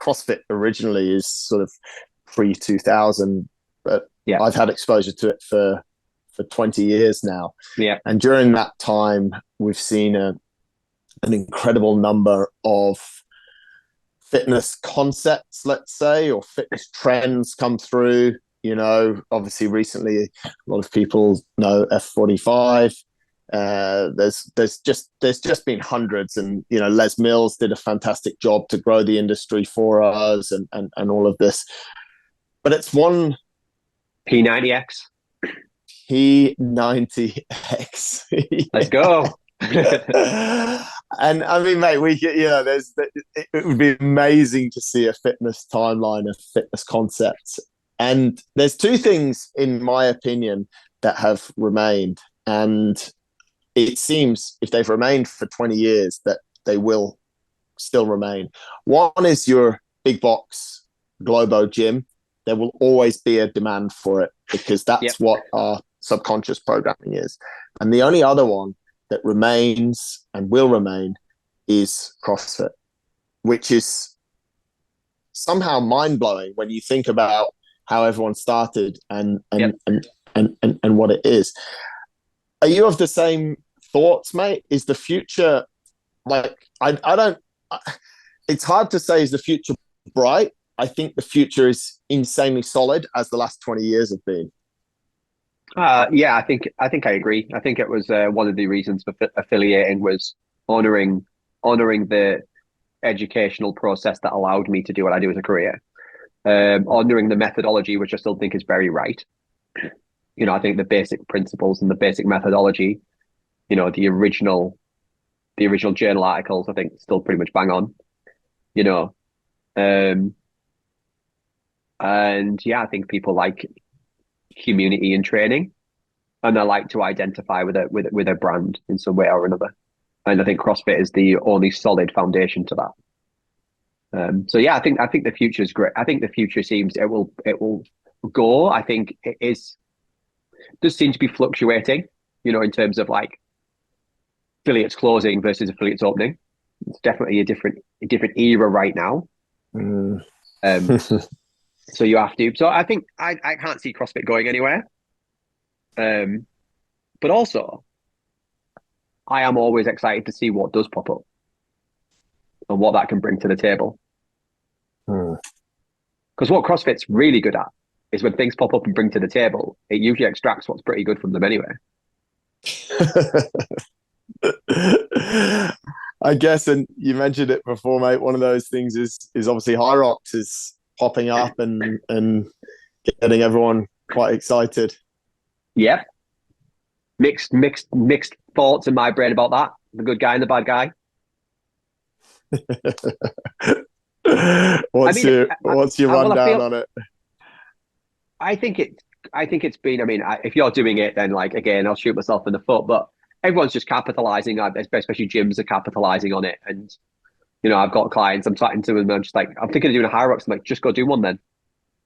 CrossFit originally is sort of pre 2000, but Yeah. I've had exposure to it for 20 years now. Yeah. And during that time, we've seen an incredible number of fitness concepts, let's say, or fitness trends come through. Obviously recently a lot of people know F45. There's just been hundreds, and Les Mills did a fantastic job to grow the industry for us, and all of this. But it's one P90X. P90X. Let's go. And I mean, mate, it would be amazing to see a fitness timeline of fitness concepts. And there's two things, in my opinion, that have remained. And it seems if they've remained for 20 years, that they will still remain. One is your big box Globo gym. There will always be a demand for it because that's what our subconscious programming is. And the only other one that remains and will remain is CrossFit, which is somehow mind-blowing when you think about how everyone started and what it is. Are you of the same thoughts, mate? Is the future it's hard to say, is the future bright? I think the future is insanely solid, as the last 20 years have been. Yeah, I think I agree. I think it was one of the reasons for affiliating was honoring the educational process that allowed me to do what I do as a career. Honoring the methodology, which I still think is very right. I think the basic principles and the basic methodology, the original journal articles, I think still pretty much bang on. And yeah, I think people like community and training, and I like to identify with a brand in some way or another. And I think CrossFit is the only solid foundation to that. So yeah, I think the future is great. I think the future seems it will go. I think it does seem to be fluctuating, in terms of like affiliates closing versus affiliates opening. It's definitely a different era right now. So you have to. So I think I can't see CrossFit going anywhere. But also, I am always excited to see what does pop up and what that can bring to the table. Because what CrossFit's really good at is when things pop up and bring to the table, it usually extracts what's pretty good from them anyway. I guess, and you mentioned it before, mate, one of those things is obviously Hyrox is popping up and getting everyone quite excited. Yeah. Mixed thoughts in my brain about that. The good guy and the bad guy. What's your rundown on it? I think it's been, if you're doing it, then like, again, I'll shoot myself in the foot, but everyone's just capitalizing, especially gyms are capitalizing on it. And, I've got clients, I'm talking to them, and I'm just like, I'm thinking of doing a Hyrox. I'm like, just go do one then.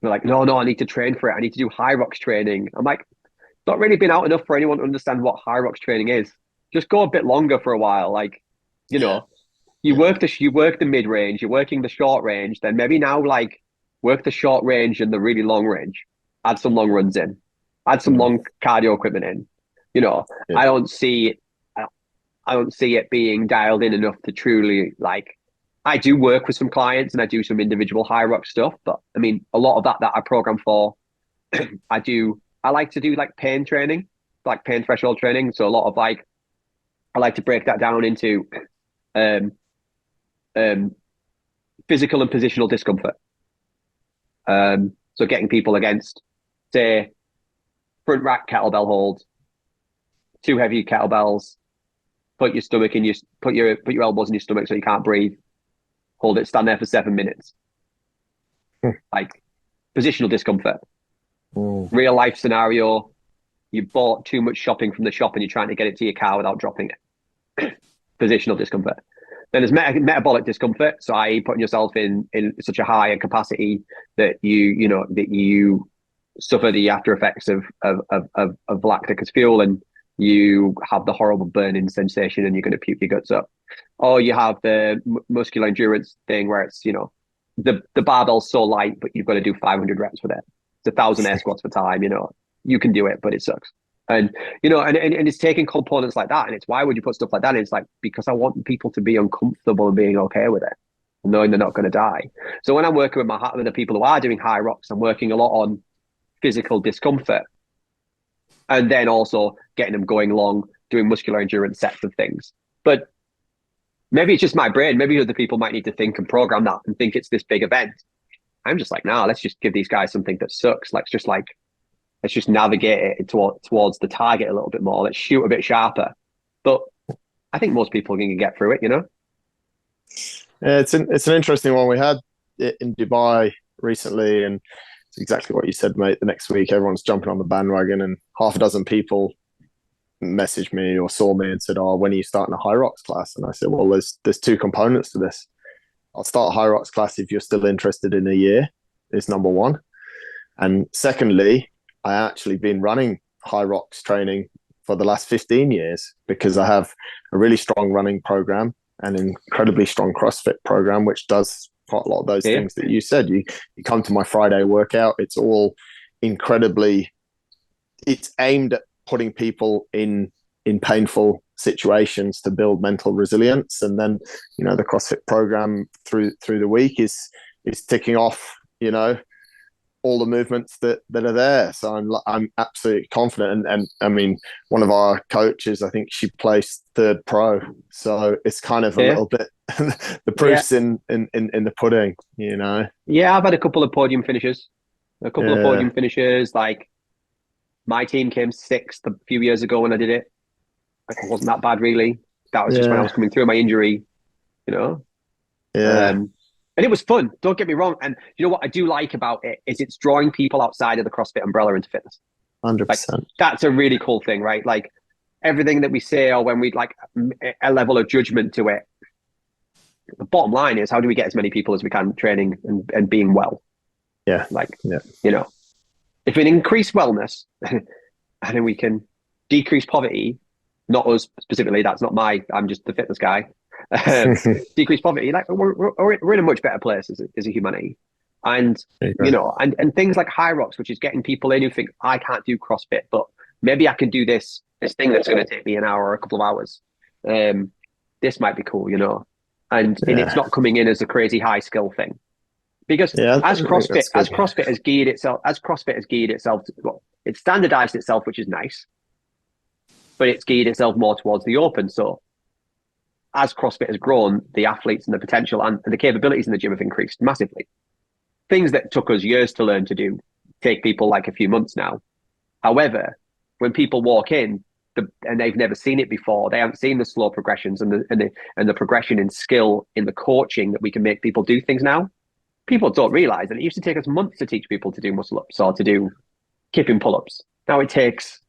They're like, no, I need to train for it. I need to do Hyrox training. I'm like, not really been out enough for anyone to understand what Hyrox training is. Just go a bit longer for a while. Like, you work the mid range, you're working the short range, then maybe now like work the short range and the really long range. Add some long runs in, add some long cardio equipment in. I don't see it being dialed in enough to truly like. I do work with some clients and I do some individual Hyrox stuff, but a lot of that I program for, I like to do like pain training, like pain threshold training. So a lot of like, I like to break that down into physical and positional discomfort. So getting people against, say, front rack kettlebell hold, too heavy kettlebells, put your elbows in your stomach so you can't breathe, hold it, stand there for 7 minutes. Like positional discomfort. Real life scenario, you bought too much shopping from the shop and you're trying to get it to your car without dropping it. Positional discomfort. Then there's metabolic discomfort, so i.e. putting yourself in such a higher capacity that you suffer the after effects of lactic as fuel, and you have the horrible burning sensation and you're going to puke your guts up. Or you have the muscular endurance thing where it's, the barbell's so light, but you've got to do 500 reps with it. It's 1,000 air squats per time. You can do it, but it sucks. And and it's taking components like that, and it's why would you put stuff like that? And it's like, because I want people to be uncomfortable and being okay with it, knowing they're not going to die. So when I'm working with the people who are doing Hyrox, I'm working a lot on physical discomfort, and then also getting them going along, doing muscular endurance sets of things. But maybe it's just my brain. Maybe other people might need to think and program that and think it's this big event. I'm just like, nah, let's just give these guys something that sucks. Let's just navigate it towards the target a little bit more. Let's shoot a bit sharper. But I think most people can get through it, Yeah, it's an interesting one. We had it in Dubai recently, and it's exactly what you said, mate. The next week, everyone's jumping on the bandwagon, and half a dozen people messaged me or saw me and said, "Oh, when are you starting a Hyrox class?" And I said, "Well, there's two components to this. I'll start a Hyrox class if you're still interested in a year, is number one. And secondly, I actually been running Hyrox training for the last 15 years because I have a really strong running program and an incredibly strong CrossFit program, which does quite a lot of those things that you said. You come to my Friday workout, it's all incredibly, it's aimed at putting people in painful situations to build mental resilience. And then, the CrossFit program through the week is ticking off, all the movements that are there. So I'm absolutely confident. And I mean, one of our coaches, I think she placed third pro. So it's kind of a little bit the proof's in the pudding, Yeah, I've had a couple of podium finishes. Like my team came sixth a few years ago when I did it. Like, it wasn't that bad, really. That was just when I was coming through my injury, And it was fun. Don't get me wrong. And you know what I do like about it is it's drawing people outside of the CrossFit umbrella into fitness. 100%. Like, that's a really cool thing, right? Like everything that we say, or when we like a level of judgment to it, the bottom line is, how do we get as many people as we can training and being well? Yeah. If we increase wellness and then we can decrease poverty, not us specifically, I'm just the fitness guy. Decrease poverty, like we're in a much better place as a humanity. And and things like Hyrox, which is getting people in who think, I can't do CrossFit, but maybe I can do this thing that's going to take me an hour or a couple of hours. This might be cool, and it's not coming in as a crazy high skill thing, because as CrossFit has geared itself to, well, it's standardized itself, which is nice, but it's geared itself more towards the open. So as CrossFit has grown, the athletes and the potential and the capabilities in the gym have increased massively. Things that took us years to learn to do take people like a few months now. However, when people walk in and they've never seen it before, they haven't seen the slow progressions and the progression in skill in the coaching that we can make people do things now. People don't realize that it used to take us months to teach people to do muscle ups or to do kipping pull-ups. Now it takes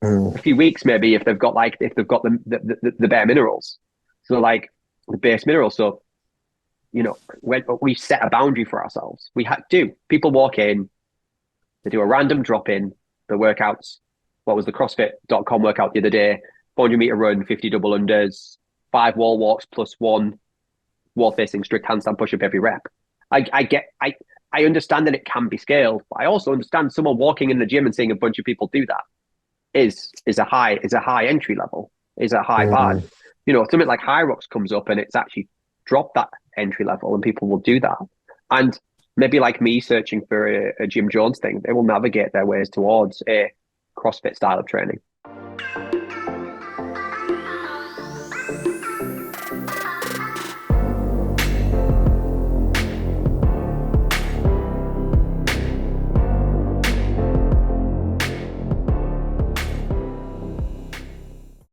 a few weeks, maybe, if they've got the bare minerals. So like the base minerals. So, when we set a boundary for ourselves, people walk in, they do a random drop in the workouts. What was the CrossFit.com workout the other day? 400-meter run, 50 double unders, 5 wall walks plus 1 wall facing strict handstand push up every rep. I understand that it can be scaled, but I also understand someone walking in the gym and seeing a bunch of people do that is a high entry level, is a high bar. Something like Hyrox comes up and it's actually dropped that entry level, and people will do that. And maybe like me searching for a Jim Jones thing, they will navigate their ways towards a CrossFit style of training.